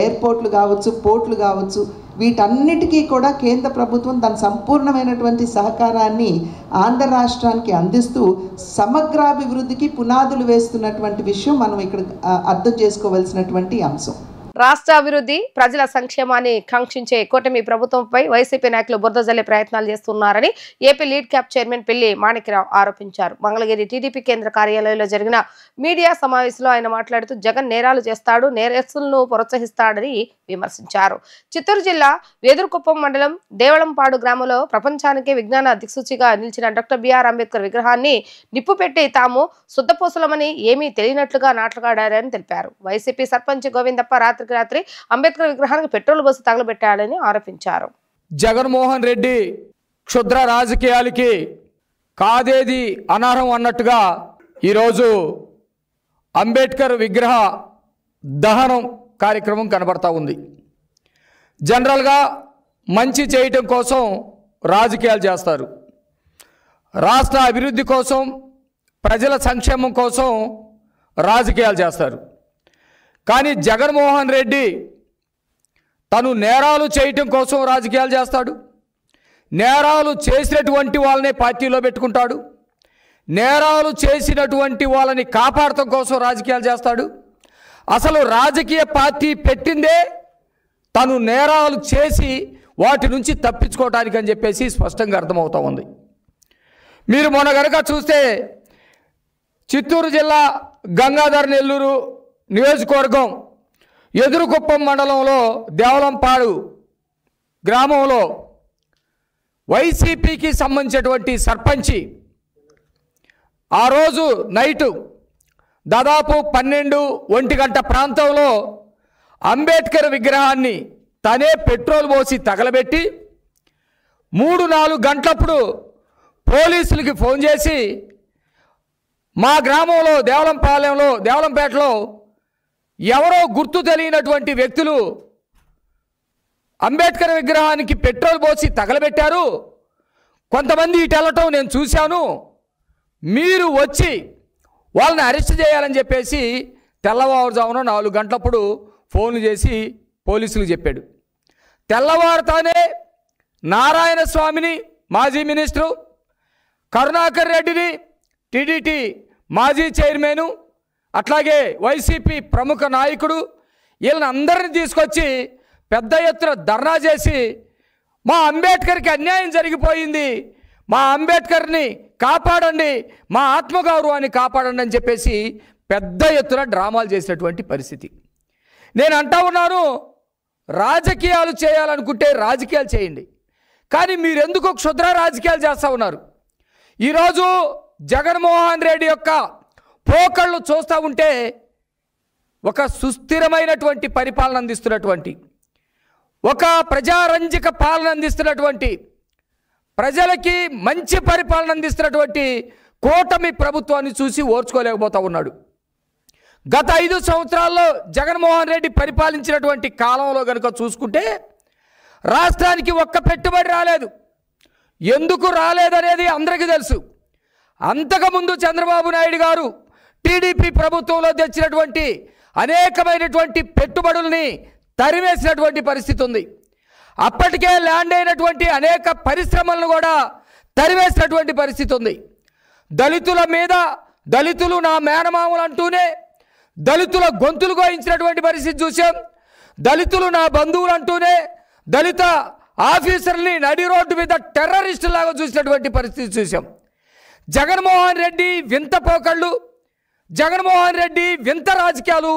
ఎయిర్పోర్ట్లు కావచ్చు, పోర్ట్లు కావచ్చు, వీటన్నిటికీ కూడా కేంద్ర ప్రభుత్వం తన సంపూర్ణమైనటువంటి సహకారాన్ని ఆంధ్ర రాష్ట్రానికి అందిస్తూ సమగ్రాభివృద్ధికి పునాదులు వేస్తున్నటువంటి విషయం మనం ఇక్కడ అర్థం చేసుకోవాల్సినటువంటి అంశం. రాష్ట్ర అభివృద్ధి, ప్రజల సంక్షేమాన్ని కాంక్షించే కూటమి ప్రభుత్వంపై వైసీపీ నాయకులు బురద జల్లే ప్రయత్నాలు చేస్తున్నారని ఏపీ లీడ్ క్యాప్ చైర్మన్ పిల్లి మాణిక్యరావు ఆరోపించారు. మంగళగిరి టీడీపీ కేంద్ర కార్యాలయంలో జరిగిన మీడియా సమావేశంలో ఆయన మాట్లాడుతూ జగన్ నేరాలు చేస్తాడు, నేరస్తులను ప్రోత్సహిస్తాడని విమర్శించారు. చిత్తూరు జిల్లా వేదురుకుప్పం మండలం దేవళంపాడు గ్రామంలో ప్రపంచానికే విజ్ఞాన దిక్సూచిగా నిలిచిన డాక్టర్ బిఆర్ అంబేద్కర్ విగ్రహాన్ని నిప్పు పెట్టి తాము శుద్ధపూసలమని ఏమీ తెలియనట్లుగా నాటకాడారని తెలిపారు. వైసీపీ సర్పంచ్ గోవిందప్ప రాత్రి అంబేద్కర్ విగ్రహానికి పెట్రోల్ బస్సు తగలబెట్టాడని ఆరోపించారు. జగన్మోహన్ రెడ్డి క్షుద్ర రాజకీయాలకి కాదేది అనర్హం అన్నట్టుగా ఈరోజు అంబేద్కర్ విగ్రహ దహనం కార్యక్రమం కనబడతా ఉంది. జనరల్గా మంచి చేయటం కోసం రాజకీయాలు చేస్తారు, రాష్ట్ర అభివృద్ధి కోసం, ప్రజల సంక్షేమం కోసం రాజకీయాలు చేస్తారు. కానీ జగన్మోహన్ రెడ్డి తను నేరాలు చేయటం కోసం రాజకీయాలు చేస్తాడు, నేరాలు చేసినటువంటి వాళ్ళనే పార్టీలో పెట్టుకుంటాడు, నేరాలు చేసినటువంటి వాళ్ళని కాపాడటం కోసం రాజకీయాలు చేస్తాడు. అసలు రాజకీయ పార్టీ పెట్టిందే తను నేరాలు చేసి వాటి నుంచి తప్పించుకోవటానికి అని చెప్పేసి స్పష్టంగా అర్థమవుతూ ఉంది. మీరు మొన్న కనుక చూస్తే చిత్తూరు జిల్లా గంగాధర నెల్లూరు నియోజకవర్గం ఎదురుకుప్పం మండలంలో దేవలంపాడు గ్రామంలో వైసీపీకి సంబంధించినటువంటి సర్పంచి ఆ రోజు నైటు దాదాపు 12-1 గంట ప్రాంతంలో అంబేద్కర్ విగ్రహాన్ని తనే పెట్రోల్ పోసి తగలబెట్టి 3-4 గంటలప్పుడు పోలీసులకి ఫోన్ చేసి మా గ్రామంలో దేవలంపేటలో ఎవరో గుర్తు తెలియనటువంటి వ్యక్తులు అంబేద్కర్ విగ్రహానికి పెట్రోల్ పోసి తగలబెట్టారు. కొంతమంది ఇటు వెళ్ళటం నేను చూశాను. మీరు వచ్చి వాళ్ళని అరెస్ట్ చేయాలని చెప్పేసి తెల్లవారుజామున 4 గంటలప్పుడు ఫోన్లు చేసి పోలీసులకు చెప్పాడు. తెల్లవారుతానే నారాయణ స్వామిని మాజీ మినిస్టరు, కరుణాకర్ రెడ్డిని టీడీటీ మాజీ చైర్మను, అట్లాగే వైసీపీ ప్రముఖ నాయకుడు, వీళ్ళని అందరిని తీసుకొచ్చి పెద్ద ఎత్తున ధర్నా చేసి మా అంబేద్కర్కి అన్యాయం జరిగిపోయింది, మా అంబేద్కర్ని కాపాడండి, మా ఆత్మగౌరవాన్ని కాపాడండి అని చెప్పేసి పెద్ద ఎత్తున డ్రామాలు చేసినటువంటి పరిస్థితి. నేను అంటా ఉన్నాను, రాజకీయాలు చేయాలనుకుంటే రాజకీయాలు చేయండి, కానీ మీరెందుకు క్షుద్ర రాజకీయాలు చేస్తూ ఉన్నారు? ఈరోజు జగన్మోహన్ రెడ్డి యొక్క పోకళ్ళు చూస్తూ ఉంటే ఒక సుస్థిరమైనటువంటి పరిపాలన అందిస్తున్నటువంటి, ఒక ప్రజారంజక పాలన అందిస్తున్నటువంటి, ప్రజలకి మంచి పరిపాలన అందిస్తున్నటువంటి కూటమి ప్రభుత్వాన్ని చూసి ఓర్చుకోలేకపోతూ ఉన్నాడు. గత 5 సంవత్సరాల్లో జగన్మోహన్ రెడ్డి పరిపాలించినటువంటి కాలంలో కనుక చూసుకుంటే రాష్ట్రానికి ఒక్క పెట్టుబడి రాలేదు. ఎందుకు రాలేదనేది అందరికీ తెలుసు. అంతకుముందు చంద్రబాబు నాయుడు గారు టీడీపీ ప్రభుత్వంలో తెచ్చినటువంటి అనేకమైనటువంటి పెట్టుబడుల్ని తరివేసినటువంటి పరిస్థితి ఉంది. అప్పటికే ల్యాండ్ అయినటువంటి అనేక పరిశ్రమలను కూడా తరివేసినటువంటి పరిస్థితి ఉంది. దళితుల మీద దళితులు నా మేనమామలు అంటూనే దళితుల గొంతులు గోయించినటువంటి పరిస్థితి చూసాం. దళితులు నా బంధువులు అంటూనే దళిత ఆఫీసర్ని నడి రోడ్డు మీద టెర్రరిస్టులాగా చూసినటువంటి పరిస్థితి చూసాం. జగన్మోహన్ రెడ్డి వింత పోకళ్ళు, జగన్మోహన్ రెడ్డి వింత రాజకీయాలు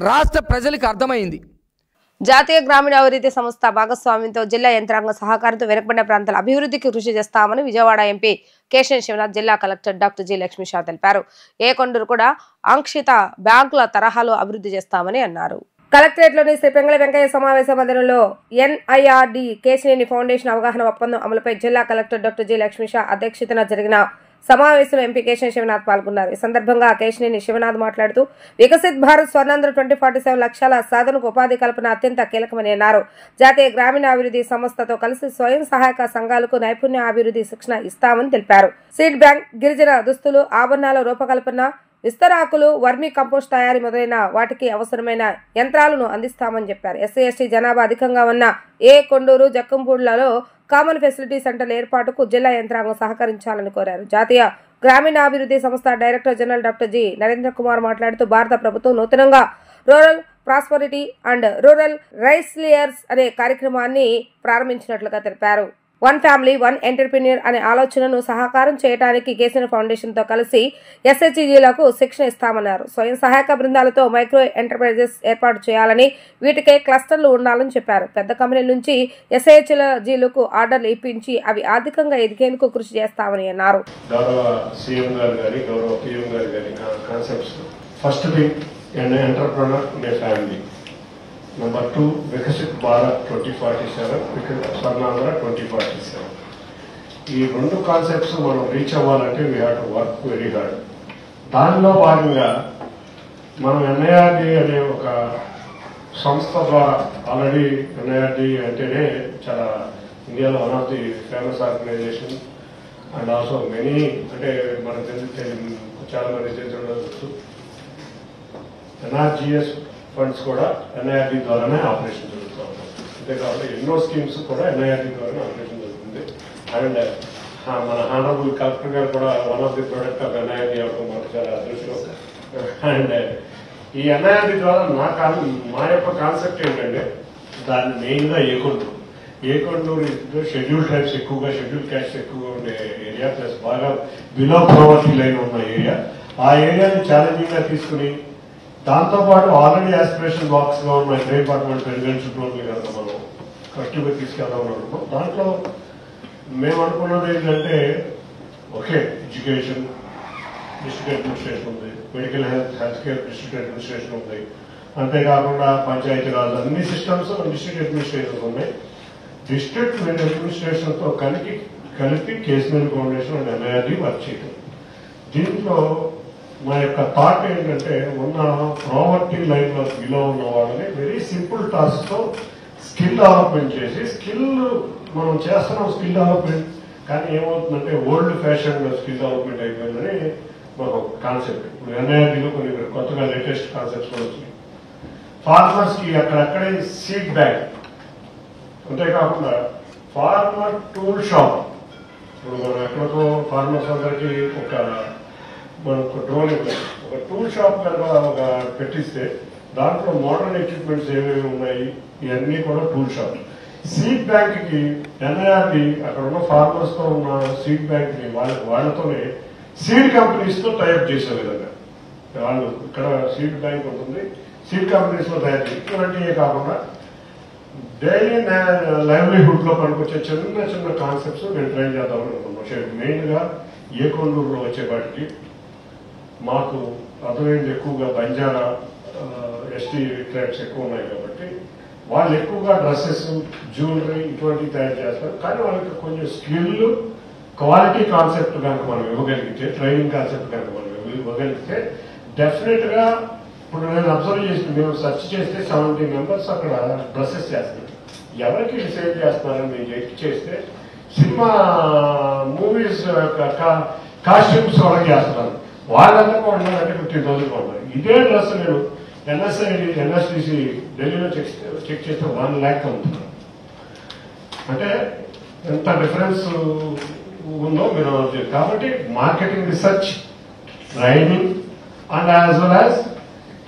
రాష్ట్ర ప్రజలకు అర్థమైంది. జాతీయ గ్రామీణాభివృద్ధి సంస్థ భాగస్వామ్యంతో జిల్లా యంత్రాంగ సహకారంతో వెనుకబడిన ప్రాంతాల అభివృద్ధికి కృషి చేస్తామని విజయవాడ ఎంపీ కేశినేని శివనాథ్ జిల్లా collector doctor G Lakshmi Shah తెలిపారు. ఏ కొండూరు కూడా ఆంక్షిత బ్యాంకుల తరహాలో అభివృద్ధి చేస్తామని అన్నారు. కలెక్టరేట్లోని శ్రీ పెంగళ వెంకయ్య సమావేశ మందిరంలో NIRD కేశినేని ఫౌండేషన్ అవగాహన ఒప్పందం అమలుపై జిల్లా collector doctor G Lakshmi Shah అధ్యక్షతన జరిగిన సమావేశంలో ఎంపీ కేశినేని శివనాథ్ పాల్గొన్నారు. ఈ సందర్భంగా కేశినేని శివనాథ్ మాట్లాడుతూ వికసిత్ భారత్ స్వర్ణాంధ్ర 2047 లక్ష్యాల సాధనకు ఉపాధి కల్పన అత్యంత కీలకమని అన్నారు. జాతీయ గ్రామీణాభివృద్ధి సంస్థతో కలిసి స్వయం సహాయక సంఘాలకు నైపుణ్య అభివృద్ధి శిక్షణ ఇస్తామని తెలిపారు. సీడ్ బ్యాంక్, గిరిజన దుస్తులు, ఆభరణాల రూపకల్పన, విస్తరాకులు, వర్మీ కంపోస్ట్ తయారీ మొదలైన వాటికి అవసరమైన యంత్రాలను అందిస్తామని చెప్పారు. SC/ST జనాభా అధికంగా ఉన్న ఏ కొండూరు, జక్కంపూడిలలో కామన్ ఫెసిలిటీ సెంటర్ల ఏర్పాటుకు జిల్లా యంత్రాంగం సహకరించాలని కోరారు. జాతీయ గ్రామీణాభివృద్ధి సంస్థ director general doctor G Narendra Kumar మాట్లాడుతూ భారత ప్రభుత్వం నూతనంగా రూరల్ ప్రాస్పరిటీ అండ్ రూరల్ రైస్లియర్స్ అనే కార్యక్రమాన్ని ప్రారంభించినట్లుగా తెలిపారు. 1 ఫ్యామిలీ 1 ఎంటర్ప్రెన్యూర్ అనే ఆలోచనను సహకారం చేయడానికి కేశినేని ఫౌండేషన్తో కలిసి SHGలకు శిక్షణ ఇస్తామన్నారు. స్వయం సహాయక బృందాలతో మైక్రో ఎంటర్ప్రైజెస్ ఏర్పాటు చేయాలని, వీటికే క్లస్టర్లు ఉండాలని చెప్పారు. పెద్ద కంపెనీల నుంచి SHGలకు ఆర్డర్లు ఇప్పించి అవి ఆర్థికంగా ఎదిగేందుకు కృషి చేస్తామని అన్నారు. Number 2, Vikasit Bharat 2047, Swarnandhra 2047. ఈ 2 కాన్సెప్ట్స్ మనం రీచ్ అవ్వాలంటే we have to work very hard. దానిలో భాగంగా మనం NIRD అనే ఒక సంస్థ ద్వారా ఆల్రెడీ NIRD అంటేనే చాలా ఇండియాలో one of the famous organisation and also many, అంటే మనకు చాలా మంది తెలుసు. NRGS ఫండ్స్ కూడా NIRD ద్వారానే ఆపరేషన్ జరుగుతూ ఉంటాయి. అంతేకాకుండా ఎన్నో స్కీమ్స్ కూడా NIRD ద్వారానే ఆపరేషన్ జరుగుతుంది. అండ్ మన హానరబుల్ కలెక్టర్ గారు కూడా one of the product of NIRD అవడం మాకు చాలా అదృష్టం. అండ్ ఈ NIRD ద్వారా మా యొక్క కాన్సెప్ట్ ఏంటంటే దాన్ని మెయిన్గా ఏకొండూరు షెడ్యూల్ ట్రైబ్స్ ఎక్కువగా, షెడ్యూల్ క్యాస్ట్ ఎక్కువగా ఉండే ఏరియా, ప్లస్ బాగా బిలో ప్రావర్టీ లైన్ ఉన్న ఏరియా. ఆ ఏరియాని ఛాలెంజింగ్గా తీసుకుని దాంతోపాటు ఆల్రెడీ ఆస్పిరేషన్ బాక్స్ గా ఉన్న ట్రేడ్ డిపార్ట్మెంట్ రెసిడెన్షియల్ లోన్లు కనుక మనం కరెక్ట్గా తీసుకెళ్దామని అనుకున్నాం. దాంట్లో మేము అనుకున్నది ఏంటంటే ఓకే, ఎడ్యుకేషన్ డిస్ట్రిక్ట్ అడ్మినిస్ట్రేషన్ ఉంది, medical health care district administration ఉంది, అంతేకాకుండా పంచాయతీరాజ్ అన్ని సిస్టమ్స్ డిస్ట్రిక్ట్ అడ్మినిస్ట్రేషన్ ఉన్నాయి. డిస్ట్రిక్ట్ అడ్మినిస్ట్రేషన్ తో కలిపి Kesineni foundation and NIRD work చేయడం. దీంట్లో మా యొక్క థాట్ ఏంటంటే ఉన్న ప్రావర్టీ లైన్ లో బిలో ఉన్న వాళ్ళని వెరీ సింపుల్ టాస్క్ తో స్కిల్ డెవలప్మెంట్ చేసి మనం చేస్తున్నాం స్కిల్ డెవలప్మెంట్, కానీ ఏమవుతుందంటే ఓల్డ్ ఫ్యాషన్ స్కిల్ డెవలప్మెంట్ అయిపోయిందని మాకు కాన్సెప్ట్. ఇప్పుడు ఎన్ఐఆర్టీలో కొన్ని కొత్తగా లేటెస్ట్ కాన్సెప్ట్స్ కూడా వచ్చినాయి. ఫార్మర్స్ కి అక్కడక్కడే సీడ్ బ్యాంక్, అంతేకాకుండా ఫార్మర్ టూల్ షాప్. ఇప్పుడు మనం ఎక్కడికో ఫార్మర్స్ అందరికీ మనకు డ్రోన్ ఒక టూల్ షాప్ కనుక పెట్టిస్తే దాంట్లో మోడర్న్ ఎక్విప్మెంట్స్ ఏమేమి ఉన్నాయి ఇవన్నీ కూడా టూల్ షాప్. సీడ్ బ్యాంక్ కి ఎన్ఐఆర్టీ అక్కడ ఉన్న ఫార్మర్స్ తో ఉన్న సీడ్ బ్యాంక్ ని వాళ్ళతోనే సీడ్ కంపెనీస్ తో టైప్ చేసే విధంగా వాళ్ళు ఇక్కడ సీడ్ బ్యాంక్ ఉంటుంది, సీడ్ కంపెనీస్ లో తయారు చేసి ఇటువంటివే కాకుండా డైలీ లైవ్లీహుడ్ లో పనికొచ్చే చిన్న చిన్న కాన్సెప్ట్స్ నేను ట్రై చేద్దామని అనుకున్నాను. మెయిన్ గా ఏకొండూరులో వచ్చేపాటికి మాకు అర్థమైంది ఎక్కువగా బంజారా ఎస్టీ ట్రైబ్స్ ఎక్కువ ఉన్నాయి కాబట్టి వాళ్ళు ఎక్కువగా డ్రెస్సెస్, జ్యువెలరీ ఇటువంటివి తయారు చేస్తారు. కానీ వాళ్ళకి కొంచెం స్కిల్, క్వాలిటీ కాన్సెప్ట్ కనుక మనం ఇవ్వగలిగితే, ట్రైనింగ్ కాన్సెప్ట్ కనుక మనం ఇవ్వగలిగితే డెఫినెట్ గా ఇప్పుడు నేను అబ్జర్వ్ చేసి మేము సెర్చ్ చేస్తే 70 మెంబర్స్ అక్కడ డ్రెస్సెస్ చేస్తున్నారు. ఎవరికి సేల్ చేస్తున్నారని మేము చెక్ చేస్తే సినిమా మూవీస్ కాస్ట్యూమ్స్ వాళ్ళకి చేస్తున్నారు. వాళ్ళంతా కొన్నారంటే 15,000 కొన్నారు. ఇదే డ్రెస్ నేను ఎన్ఎస్డిసి ఢిల్లీలో చెక్ చేస్తే 1 lakh అమ్ముతున్నారు. అంటే ఎంత డిఫరెన్స్ ఉందో మీరు కాబట్టి marketing research, training and as well as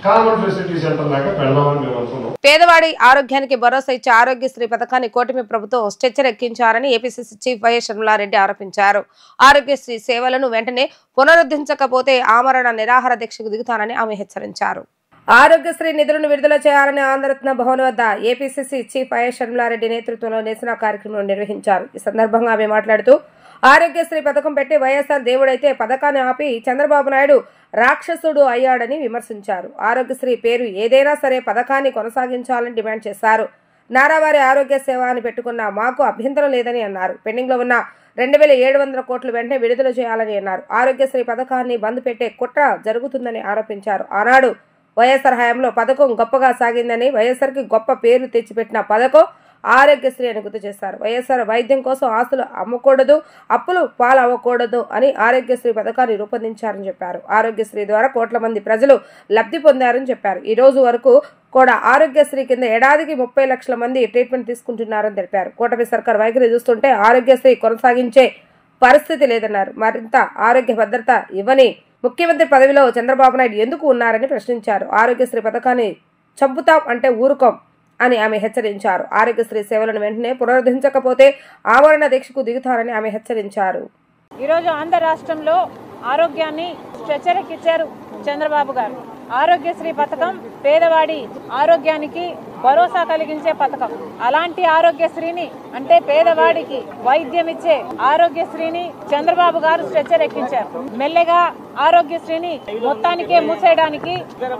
common facility centre లాగా పెడదామని మేము అనుకున్నాం. పేదవాడి ఆరోగ్యానికి భరోసా ఇచ్చే ఆరోగ్యశ్రీ పథకాన్ని కూటమి ప్రభుత్వం స్ట్రెచ్చర్ ఎక్కించారని ఏపీసీసీ చీఫ్ వైఎస్ షర్మిలారెడ్డి ఆరోపించారు. ఆరోగ్యశ్రీ సేవలను వెంటనే పునరుద్ధరించకపోతే ఆమరణ నిరాహార దీక్షకు దిగుతానని ఆమె హెచ్చరించారు. ఆరోగ్యశ్రీ నిధులను విడుదల చేయాలని ఆంధ్రరత్న భవన్ వద్ద ఏపీసీసీ చీఫ్ వైఎస్ షర్మిలారెడ్డి నేతృత్వంలో నిరసన కార్యక్రమం నిర్వహించారు. ఈ సందర్భంగా ఆమె మాట్లాడుతూ ఆరోగ్యశ్రీ పథకం పెట్టి వైఎస్ఆర్ దేవుడైతే పథకాన్ని ఆపి చంద్రబాబు నాయుడు రాక్షసుడు అయ్యాడని విమర్శించారు. ఆరోగ్యశ్రీ పేరు ఏదైనా సరే పథకాన్ని కొనసాగించాలని డిమాండ్ చేశారు. నారావారి ఆరోగ్య సేవ అని పెట్టుకున్న మాకు అభ్యంతరం లేదని అన్నారు. పెండింగ్ లో ఉన్న 2,700 కోట్లు వెంటనే విడుదల చేయాలని అన్నారు. ఆరోగ్యశ్రీ పథకాన్ని బంద్ పెట్టే కుట్ర జరుగుతుందని ఆరోపించారు. ఆనాడు వైఎస్ఆర్ హయాంలో పథకం గొప్పగా సాగిందని, వైఎస్ఆర్కి గొప్ప పేరు తెచ్చిపెట్టిన పథకం ఆరోగ్యశ్రీ అని గుర్తు చేశారు. వైఎస్ఆర్ వైద్యం కోసం ఆస్తులు అమ్మకూడదు, అప్పులు పాలవ్వకూడదు అని ఆరోగ్యశ్రీ పథకాన్ని రూపొందించారని చెప్పారు. ఆరోగ్యశ్రీ ద్వారా కోట్ల మంది ప్రజలు లబ్ధి పొందారని చెప్పారు. ఈ రోజు వరకు కూడా ఆరోగ్యశ్రీ కింద ఏడాదికి 30 లక్షల మంది ట్రీట్మెంట్ తీసుకుంటున్నారని తెలిపారు. కూటమి సర్కార్ వైఖరి చూస్తుంటే ఆరోగ్యశ్రీ కొనసాగించే పరిస్థితి లేదన్నారు. మరింత ఆరోగ్య భద్రత ఇవ్వని ముఖ్యమంత్రి పదవిలో చంద్రబాబు నాయుడు ఎందుకు ఉన్నారని ప్రశ్నించారు. ఆరోగ్యశ్రీ పథకాన్ని చంపుతాం అంటే ఊరుకోం అని ఆమె హెచ్చరించారు. ఆరోగ్యశ్రీ సేవలను వెంటనే పునరుద్ధరించకపోతే ఆమరణ దీక్షకు దిగుతారని ఆమె హెచ్చరించారు. ఈరోజు ఆంధ్ర రాష్ట్రంలో ఆరోగ్యాన్ని స్ట్రెచ్చర్కిచ్చారు చంద్రబాబు గారు. ఆరోగ్యశ్రీ పథకం పేదవాడి ఆరోగ్యానికి భరోసా కలిగించే పథకం. అలాంటి ఆరోగ్యశ్రీని అంటే పేదవాడికి వైద్యం ఇచ్చే ఆరోగ్యశ్రీని చంద్రబాబు గారు స్ట్రెచ్చర్ ఎక్కించారు. మెల్లగా ఆరోగ్యశ్రీని మొత్తానికే మూసేయడానికి,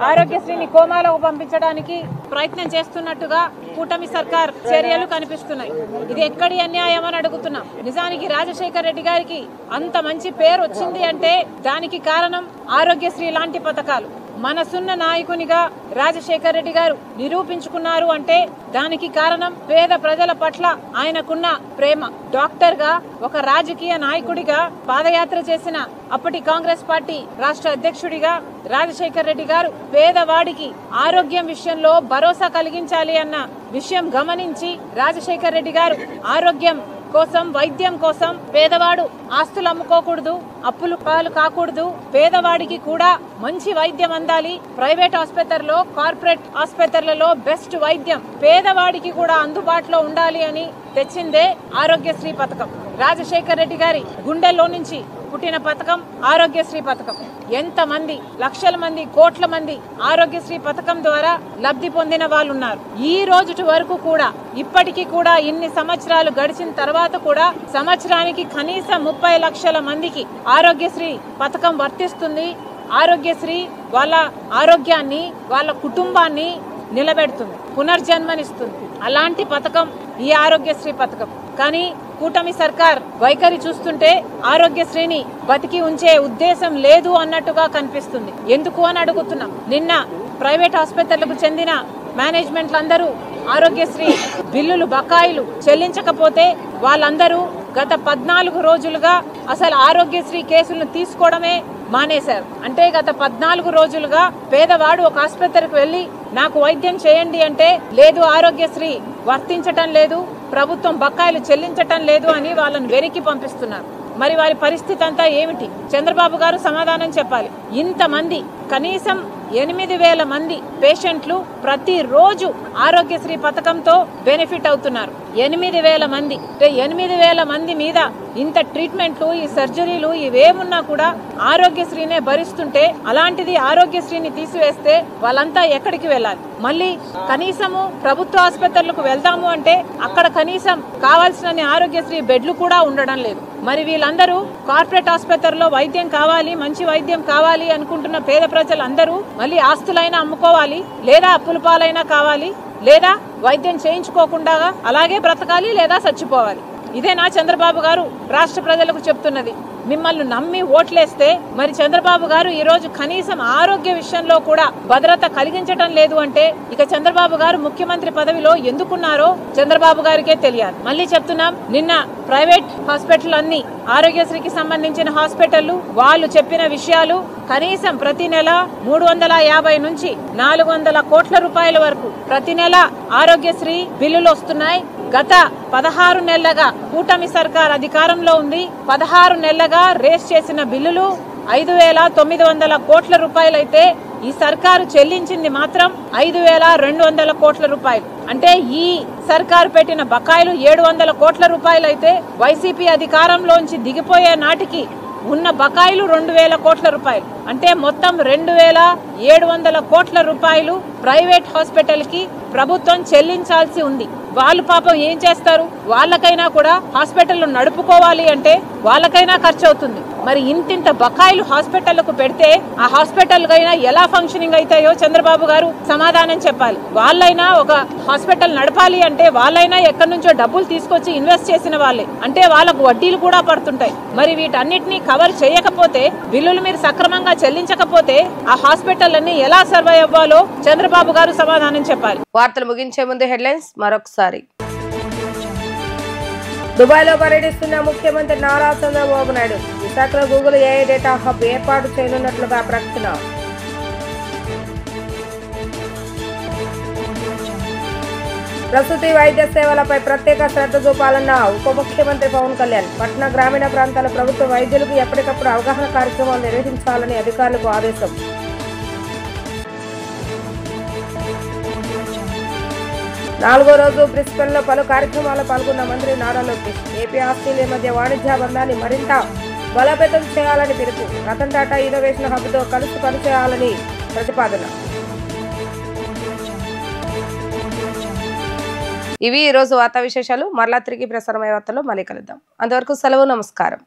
ఆరోగ్యశ్రీని కోమాలకు పంపించడానికి ప్రయత్నం చేస్తున్నట్టుగా కూటమి సర్కార్ చర్యలు కనిపిస్తున్నాయి. ఇది ఎక్కడి అన్యాయం అని అడుగుతున్నాం. నిజానికి రాజశేఖర్ రెడ్డి గారికి అంత మంచి పేరు వచ్చింది అంటే దానికి కారణం ఆరోగ్యశ్రీ లాంటి పథకాలు. మనసున్న నాయకునిగా రాజశేఖర్ రెడ్డి గారు నిరూపించుకున్నారు అంటే దానికి కారణం పేద ప్రజల పట్ల ఆయనకున్న ప్రేమ. డాక్టర్ గా, ఒక రాజకీయ నాయకుడిగా, పాదయాత్ర చేసిన అప్పటి కాంగ్రెస్ పార్టీ రాష్ట్ర అధ్యక్షుడిగా రాజశేఖర్ రెడ్డి గారు పేదవాడికి ఆరోగ్యం విషయంలో భరోసా కలిగించాలి అన్న విషయం గమనించి రాజశేఖర్ రెడ్డి గారు ఆరోగ్యం కోసం, వైద్యం కోసం పేదవాడు ఆస్తులు అమ్ముకోకూడదు, అప్పులు పాలు కాకూడదు, పేదవాడికి కూడా మంచి వైద్యం అందాలి, ప్రైవేట్ ఆసుపత్రుల్లో, కార్పొరేట్ ఆసుపత్రులలో బెస్ట్ వైద్యం పేదవాడికి కూడా అందుబాటులో ఉండాలి అని తెచ్చిందే ఆరోగ్యశ్రీ పథకం. రాజశేఖర్ రెడ్డి గారి గుండెల్లో నుంచి పుట్టిన పథకం ఆరోగ్యశ్రీ పథకం. ఎంతమంది లక్షల మంది, కోట్ల మంది ఆరోగ్యశ్రీ పథకం ద్వారా లబ్ధి పొందిన వాళ్ళు ఉన్నారు. ఈ రోజు వరకు కూడా, ఇప్పటికీ కూడా ఇన్ని సంవత్సరాలు గడిచిన తర్వాత కూడా సంవత్సరానికి కనీసం 30 లక్షల మందికి ఆరోగ్యశ్రీ పథకం వర్తిస్తుంది. ఆరోగ్యశ్రీ వాళ్ళ ఆరోగ్యాన్ని, వాళ్ళ కుటుంబాన్ని నిలబెడుతుంది, పునర్జన్మనిస్తుంది. అలాంటి పథకం ఈ ఆరోగ్యశ్రీ పథకం. కానీ కూటమి సర్కార్ వైఖరి చూస్తుంటే ఆరోగ్యశ్రీని బతికి ఉంచే ఉద్దేశం లేదు అన్నట్టుగా కనిపిస్తుంది. ఎందుకు అని అడుగుతున్నాం. నిన్న ప్రైవేట్ ఆసుపత్రులకు చెందిన మేనేజ్మెంట్లందరూ ఆరోగ్యశ్రీ బిల్లులు బకాయిలు చెల్లించకపోతే వాళ్ళందరూ గత 14 రోజులుగా అసలు ఆరోగ్యశ్రీ కేసులను తీసుకోవడమే మానేశారు. అంటే గత 14 రోజులుగా పేదవాడు ఒక ఆసుపత్రికి వెళ్లి నాకు వైద్యం చేయండి అంటే లేదు, ఆరోగ్యశ్రీ వర్తించటం లేదు, ప్రభుత్వం బకాయిలు చెల్లించటం లేదు అని వాళ్ళని వెనక్కి పంపిస్తున్నారు. మరి వారి పరిస్థితి అంతా ఏమిటి? చంద్రబాబు గారు సమాధానం చెప్పాలి. ఇంతమంది కనీసం 8,000 మంది పేషెంట్లు ప్రతిరోజు ఆరోగ్యశ్రీ పథకంతో బెనిఫిట్ అవుతున్నారు. 8,000 మంది, 8,000 మంది మీద ఇంత ట్రీట్మెంట్లు, ఈ సర్జరీలు ఇవేమున్నా కూడా ఆరోగ్యశ్రీనే భరిస్తుంటే అలాంటిది ఆరోగ్యశ్రీని తీసివేస్తే వాళ్ళంతా ఎక్కడికి వెళ్ళాలి? మళ్ళీ కనీసము ప్రభుత్వ ఆసుపత్రులకు వెళ్దాము అంటే అక్కడ కనీసం కావాల్సిన ఆరోగ్యశ్రీ బెడ్లు కూడా ఉండడం లేదు. మరి వీళ్ళందరూ కార్పొరేట్ ఆసుపత్రుల్లో వైద్యం కావాలి, మంచి వైద్యం కావాలి అనుకుంటున్న పేద ప్రజలందరూ మళ్ళీ ఆస్తులైనా అమ్ముకోవాలి, లేదా అప్పుల పాలైనా కావాలి, లేదా వైద్యం చేయించుకోకుండా అలాగే బ్రతకాలి, లేదా చచ్చిపోవాలి. ఇదేనా చంద్రబాబు గారు రాష్ట్ర ప్రజలకు చెప్తున్నది? మిమ్మల్ని నమ్మి ఓట్లేస్తే మరి చంద్రబాబు గారు ఈ రోజు కనీసం ఆరోగ్య విషయంలో కూడా భద్రత కలిగించడం లేదు అంటే ఇక చంద్రబాబు గారు ముఖ్యమంత్రి పదవిలో ఎందుకున్నారో చంద్రబాబు గారికే తెలియాలి. మళ్ళీ చెప్తున్నాం, నిన్న ప్రైవేట్ హాస్పిటల్ అన్ని ఆరోగ్యశ్రీకి సంబంధించిన హాస్పిటళ్లు వాళ్ళు చెప్పిన విషయాలు కనీసం ప్రతి నెల 350 నుంచి 400 కోట్ల రూపాయల వరకు ప్రతి నెల ఆరోగ్యశ్రీ బిల్లులు వస్తున్నాయి. గత 16 నెలలుగా కూటమి సర్కార్ అధికారంలో ఉంది. 16 నెలలుగా రేస్ చేసిన బిల్లులు 5,900 కోట్ల రూపాయలైతే ఈ సర్కారు చెల్లించింది మాత్రం 5,200 కోట్ల రూపాయలు. అంటే ఈ సర్కారు పెట్టిన బకాయిలు 700 కోట్ల రూపాయలైతే వైసీపీ అధికారంలోంచి దిగిపోయే నాటికి ఉన్న బకాయిలు 2,000 కోట్ల రూపాయలు. అంటే మొత్తం 2,700 కోట్ల రూపాయలు ప్రైవేట్ హాస్పిటల్ కి ప్రభుత్వం చెల్లించాల్సి ఉంది. వాళ్ళు పాపం ఏం చేస్తారు? వాళ్ళకైనా కూడా హాస్పిటల్ నడుపుకోవాలి అంటే వాళ్ళకైనా ఖర్చు అవుతుంది. మరి ఇంతింత బకాయిలు హాస్పిటళ్లకు పెడితే ఆ హాస్పిటల్ కైనా ఎలా ఫంక్షనింగ్ అవుతాయో చంద్రబాబు గారు సమాధానం చెప్పాలి. వాళ్ళైనా ఒక హాస్పిటల్ నడపాలి అంటే వాళ్ళైనా ఎక్కడి నుంచో డబ్బులు తీసుకొచ్చి ఇన్వెస్ట్ చేసిన వాళ్ళే, అంటే వాళ్ళకు వడ్డీలు కూడా పడుతుంటాయి. మరి వీటన్నిటినీ కవర్ చేయకపోతే, బిల్లులు మీరు సక్రమంగా చెల్లించకపోతే ఆ హాస్పిటల్ అన్ని ఎలా సర్వైవ్ అవ్వాలో చంద్రబాబు గారు సమాధానం చెప్పాలి. వార్తలు ముగించే ముందు హెడ్లైన్స్ మరొకసారి. దుబాయ్లో పర్యటిస్తున్న ముఖ్యమంత్రి నారా చంద్రబాబు నాయుడు. విశాఖలో గూగుల్ ఏఐ డేటా హబ్ ఏర్పాటు చేయనున్నట్లుగా ప్రకటన. ప్రసూతి వైద్య సేవలపై ప్రత్యేక శ్రద్ధ చూపాలన్న ఉప ముఖ్యమంత్రి పవన్ కళ్యాణ్. పట్టణ గ్రామీణ ప్రాంతాల ప్రభుత్వ వైద్యులకు ఎప్పటికప్పుడు అవగాహన కార్యక్రమాలు నిర్వహించాలని అధికారులకు ఆదేశం. నాలుగో రోజు బ్రిస్బెన్లో పలు కార్యక్రమాల్లో పాల్గొన్న మంత్రి నారా లోకేష్. ఏపీ ఆస్ట్రేలియా మధ్య వాణిజ్య బంధాన్ని మరింత బలోపేతం చేయాలని పిలుపు. రతన్ టాటా ఇన్నోవేషన్ హబ్తో కలిసి పనిచేయాలని ప్రతిపాదన. ఇవి ఈ రోజు వార్తా విశేషాలు. మరలా తిరిగి ప్రసారమయ్యే వార్తల్లో మళ్ళీ కలుద్దాం. అంతవరకు సెలవు, నమస్కారం.